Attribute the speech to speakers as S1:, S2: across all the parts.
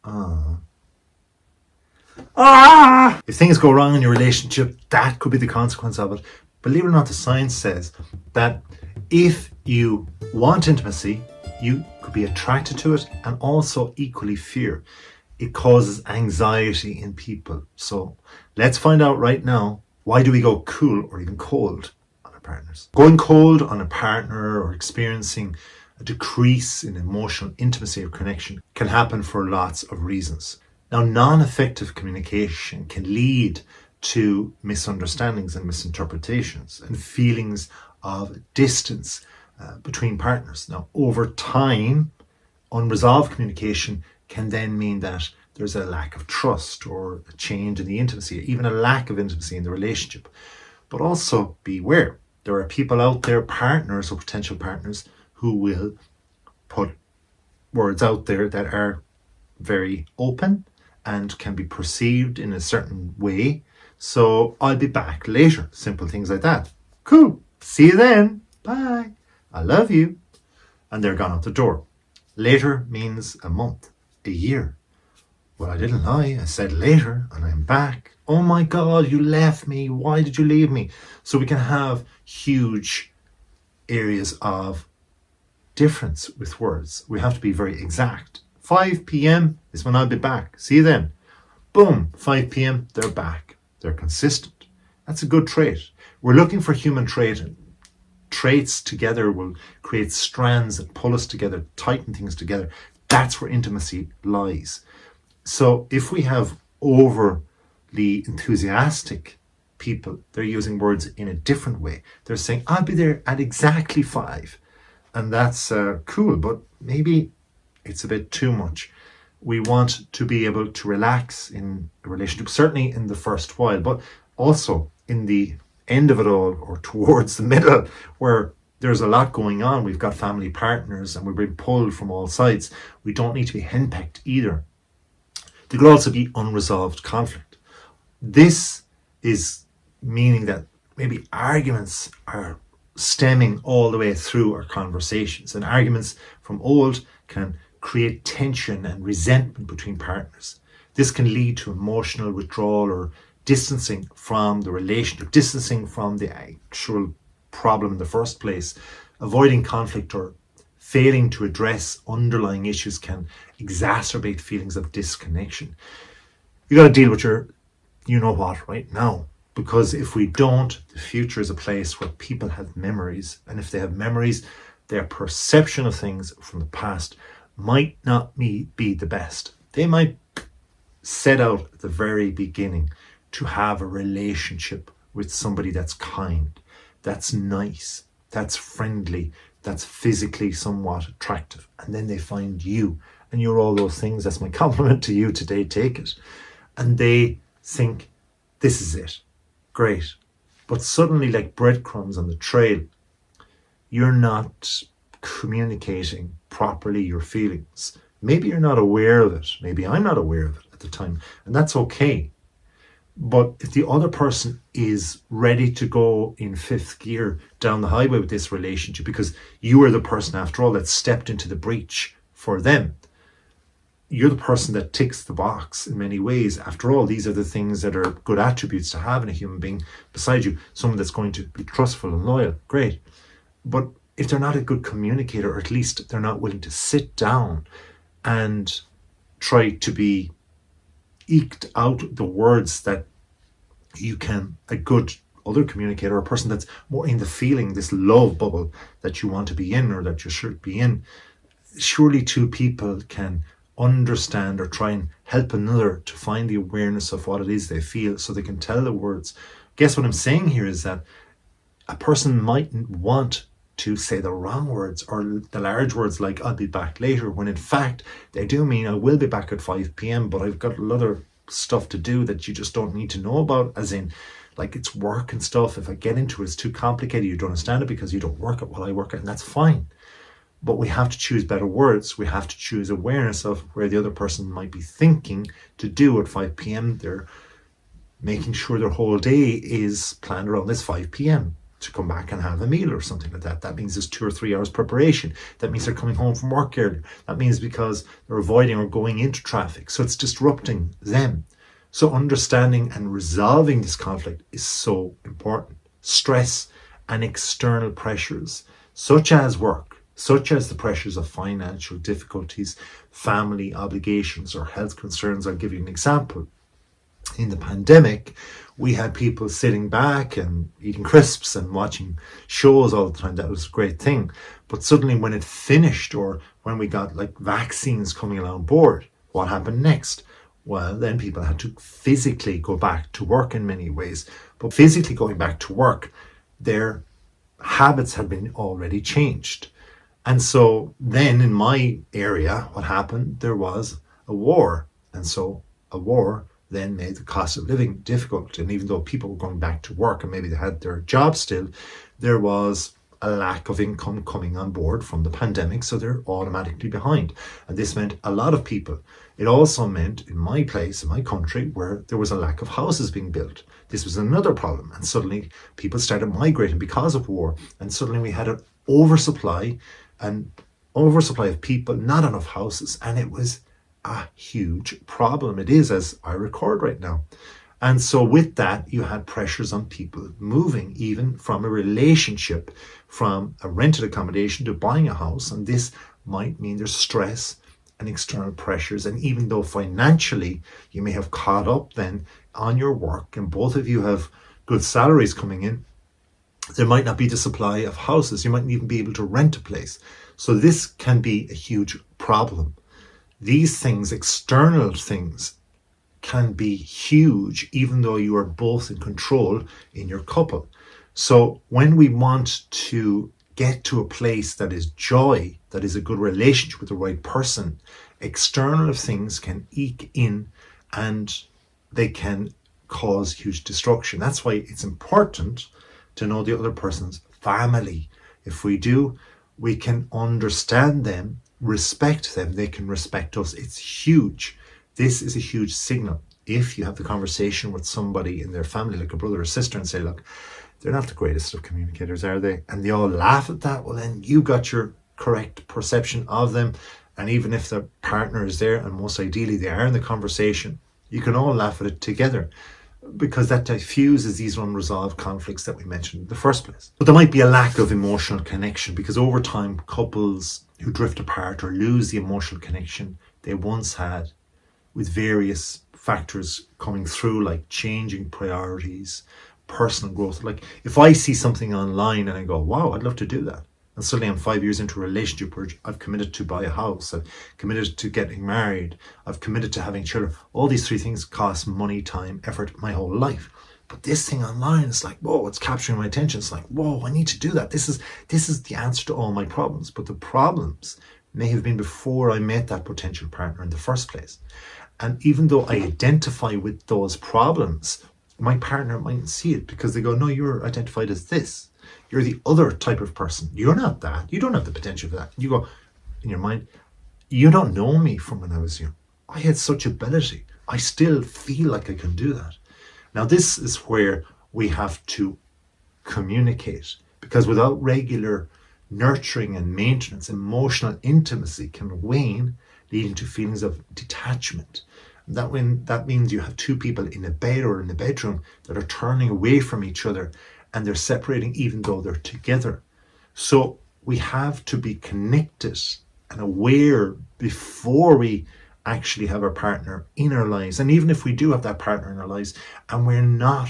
S1: Ah. Ah! If things go wrong in your relationship, that could be the consequence of it. Believe it or not, the science says that if you want intimacy, you could be attracted to it and also equally fear. It causes anxiety in people. So let's find out right now, why do we go cool or even cold on our partners? Going cold on a partner or experiencing a decrease in emotional intimacy or connection can happen for lots of reasons. Now, non-effective communication can lead to misunderstandings and misinterpretations and feelings of distance between partners. Now, over time, unresolved communication can then mean that there's a lack of trust or a change in the intimacy, even a lack of intimacy in the relationship. But also beware, there are people out there, partners or potential partners, who will put words out there that are very open and can be perceived in a certain way. So I'll be back later. Simple things like that. Cool. See you then. Bye. I love you. And they're gone out the door. Later means a month, a year. Well, I didn't lie. I said later and I'm back. Oh my God, you left me. Why did you leave me? So we can have huge areas of difference with words. We have to be very exact. 5 p.m. is when I'll be back. See you then. Boom, 5 p.m. they're back. They're consistent. That's a good trait. We're looking for human traits together will create strands that pull us together, tighten things together. That's where intimacy lies. So if we have overly enthusiastic people, they're using words in a different way. They're saying, I'll be there at exactly 5. And that's cool, but maybe it's a bit too much. We want to be able to relax in a relationship, certainly in the first while, but also in the end of it all, or towards the middle, where there's a lot going on. We've got family partners and we're being pulled from all sides. We don't need to be henpecked either. There could also be unresolved conflict. This is meaning that maybe arguments are stemming all the way through our conversations, and arguments from old can create tension and resentment between partners. This can lead to emotional withdrawal or distancing from the relationship, distancing from the actual problem in the first place. Avoiding conflict or failing to address underlying issues can exacerbate feelings of disconnection. You got to deal with your you know what right now. Because if we don't, the future is a place where people have memories. And if they have memories, their perception of things from the past might not be the best. They might set out at the very beginning to have a relationship with somebody that's kind, that's nice, that's friendly, that's physically somewhat attractive. And then they find you and you're all those things. That's my compliment to you today. Take it. And they think, this is it. Great. But suddenly, like breadcrumbs on the trail, you're not communicating properly your feelings. Maybe you're not aware of it. Maybe I'm not aware of it at the time. And that's okay. But if the other person is ready to go in 5th gear down the highway with this relationship, because you are the person, after all, that stepped into the breach for them, you're the person that ticks the box in many ways. After all, these are the things that are good attributes to have in a human being beside you. Someone that's going to be trustful and loyal. Great. But if they're not a good communicator, or at least they're not willing to sit down and try to be eked out the words that you can, a good other communicator, a person that's more in the feeling, this love bubble that you want to be in or that you should be in, surely two people can understand or try and help another to find the awareness of what it is they feel so they can tell the words. Guess what I'm saying here is that a person mightn't want to say the wrong words or the large words like I'll be back later, when in fact they do mean I will be back at 5 p.m, but I've got a lot of stuff to do that you just don't need to know about, as in like it's work and stuff. If I get into it, it's too complicated. You don't understand it because you don't work at what I work at, and that's fine. But we have to choose better words. We have to choose awareness of where the other person might be thinking to do at 5 p.m. They're making sure their whole day is planned around this 5 p.m. to come back and have a meal or something like that. That means there's 2 or 3 hours preparation. That means they're coming home from work earlier. That means because they're avoiding or going into traffic. So it's disrupting them. So understanding and resolving this conflict is so important. Stress and external pressures, such as work, such as the pressures of financial difficulties, family obligations, or health concerns. I'll give you an example. In the pandemic, we had people sitting back and eating crisps and watching shows all the time. That was a great thing. But suddenly when it finished, or when we got like vaccines coming along board, what happened next? Well, then people had to physically go back to work in many ways. But physically going back to work, their habits had been already changed. And so then in my area, what happened? There was a war. And so a war then made the cost of living difficult. And even though people were going back to work and maybe they had their job still, there was a lack of income coming on board from the pandemic. So they're automatically behind. And this meant a lot of people. It also meant in my place, in my country, where there was a lack of houses being built. This was another problem. And suddenly people started migrating because of war. And suddenly we had an oversupply of people, not enough houses. And it was a huge problem. It is, as I record right now. And so with that, you had pressures on people moving, even from a relationship, from a rented accommodation to buying a house. And this might mean there's stress and external pressures. And even though financially you may have caught up then on your work and both of you have good salaries coming in, there might not be the supply of houses. You mightn't even be able to rent a place. So this can be a huge problem. These things, external things, can be huge, even though you are both in control in your couple. So when we want to get to a place that is joy, that is a good relationship with the right person, external things can eke in and they can cause huge destruction. That's why it's important to know the other person's family. If we do, we can understand them, respect them, they can respect us. It's huge. This is a huge signal. If you have the conversation with somebody in their family, like a brother or sister, and say, look, they're not the greatest of communicators, are they? And they all laugh at that. Well, then you got your correct perception of them. And even if the partner is there, and most ideally they are in the conversation, you can all laugh at it together, because that diffuses these unresolved conflicts that we mentioned in the first place. But there might be a lack of emotional connection, because over time, couples who drift apart or lose the emotional connection they once had, with various factors coming through, like changing priorities, personal growth. Like if I see something online and I go, wow, I'd love to do that. And suddenly I'm 5 years into a relationship where I've committed to buy a house, I've committed to getting married, I've committed to having children. All these 3 things cost money, time, effort, my whole life. But this thing online, it's like, whoa, it's capturing my attention. It's like, whoa, I need to do that. This is the answer to all my problems. But the problems may have been before I met that potential partner in the first place. And even though I identify with those problems, my partner mightn't see it, because they go, no, you're identified as this. You're the other type of person. You're not that. You don't have the potential for that. You go, in your mind, you don't know me from when I was young. I had such ability. I still feel like I can do that. Now, this is where we have to communicate, because without regular nurturing and maintenance, emotional intimacy can wane, leading to feelings of detachment. That means you have 2 people in a bed or in a bedroom that are turning away from each other, and they're separating even though they're together. So we have to be connected and aware before we actually have our partner in our lives. And even if we do have that partner in our lives and we're not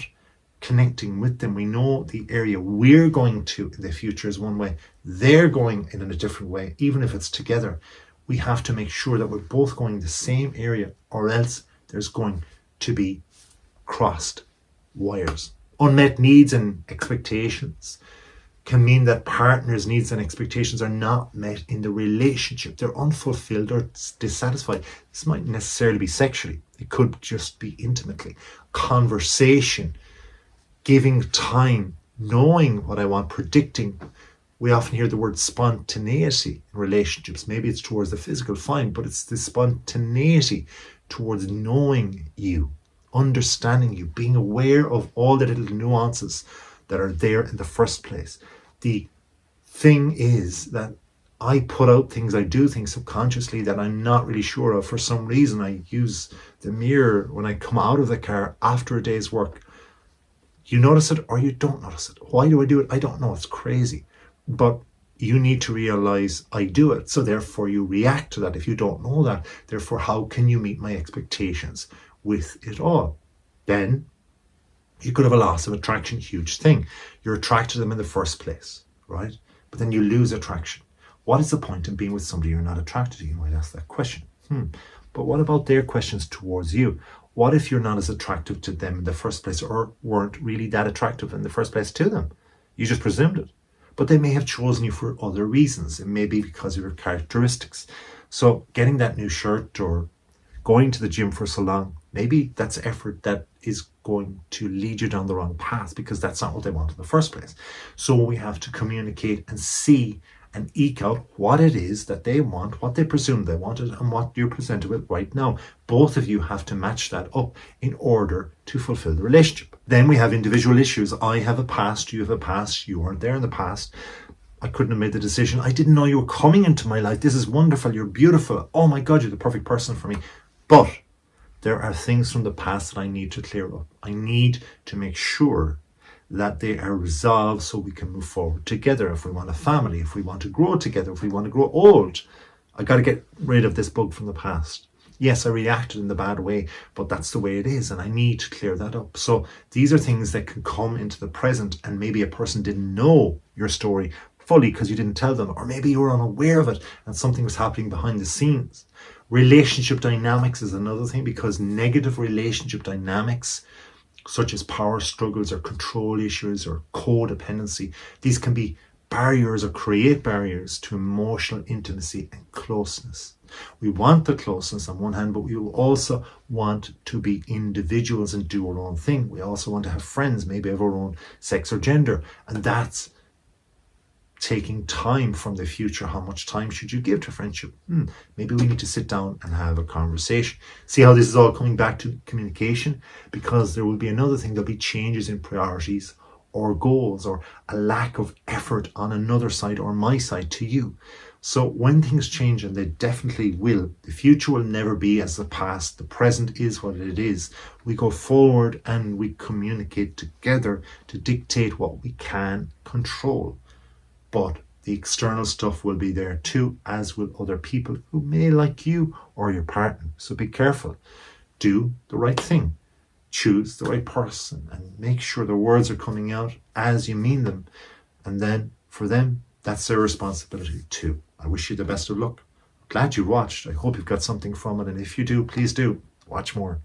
S1: connecting with them, we know the area we're going to in the future is one way, they're going in a different way. Even if it's together, we have to make sure that we're both going the same area, or else there's going to be crossed wires. Unmet needs and expectations can mean that partners' needs and expectations are not met in the relationship. They're unfulfilled or dissatisfied. This mightn't necessarily be sexually. It could just be intimately. Conversation, giving time, knowing what I want, predicting. We often hear the word spontaneity in relationships. Maybe it's towards the physical, fine, but it's the spontaneity towards knowing you, understanding you, being aware of all the little nuances that are there in the first place. The thing is that I put out things, I do things subconsciously that I'm not really sure of. For some reason, I use the mirror when I come out of the car after a day's work. You notice it or you don't notice it. Why do I do it? I don't know. It's crazy. But you need to realize I do it. So therefore you react to that. If you don't know that, therefore how can you meet my expectations with it all? Then you could have a loss of attraction, huge thing. You're attracted to them in the first place, right? But then you lose attraction. What is the point in being with somebody you're not attracted to? You might ask that question. But what about their questions towards you? What if you're not as attractive to them in the first place, or weren't really that attractive in the first place to them? You just presumed it. But they may have chosen you for other reasons. It may be because of your characteristics. So getting that new shirt or going to the gym for so long, maybe that's effort that is going to lead you down the wrong path, because that's not what they want in the first place. So we have to communicate and see and eke out what it is that they want, what they presume they wanted, and what you're presented with right now. Both of you have to match that up in order to fulfill the relationship. Then we have individual issues. I have a past, you have a past, you weren't there in the past. I couldn't have made the decision. I didn't know you were coming into my life. This is wonderful. You're beautiful. Oh my God, you're the perfect person for me. But there are things from the past that I need to clear up. I need to make sure that they are resolved so we can move forward together. If we want a family, if we want to grow together, if we want to grow old, I got to get rid of this bug from the past. Yes, I reacted in the bad way, but that's the way it is, and I need to clear that up. So these are things that can come into the present, and maybe a person didn't know your story fully because you didn't tell them, or maybe you were unaware of it and something was happening behind the scenes. Relationship dynamics is another thing, because negative relationship dynamics, such as power struggles or control issues or codependency, these can be barriers or create barriers to emotional intimacy and closeness. We want the closeness on one hand, but we will also want to be individuals and do our own thing. We also want to have friends, maybe of our own sex or gender, and that's taking time from the future. How much time should you give to friendship? Maybe we need to sit down and have a conversation. See how this is all coming back to communication? Because there will be another thing. There'll be changes in priorities or goals, or a lack of effort on another side or my side to you. So when things change, and they definitely will, the future will never be as the past. The present is what it is. We go forward and we communicate together to dictate what we can control. But the external stuff will be there too, as will other people who may like you or your partner. So be careful. Do the right thing. Choose the right person and make sure the words are coming out as you mean them. And then for them, that's their responsibility too. I wish you the best of luck. Glad you watched. I hope you've got something from it. And if you do, please do watch more.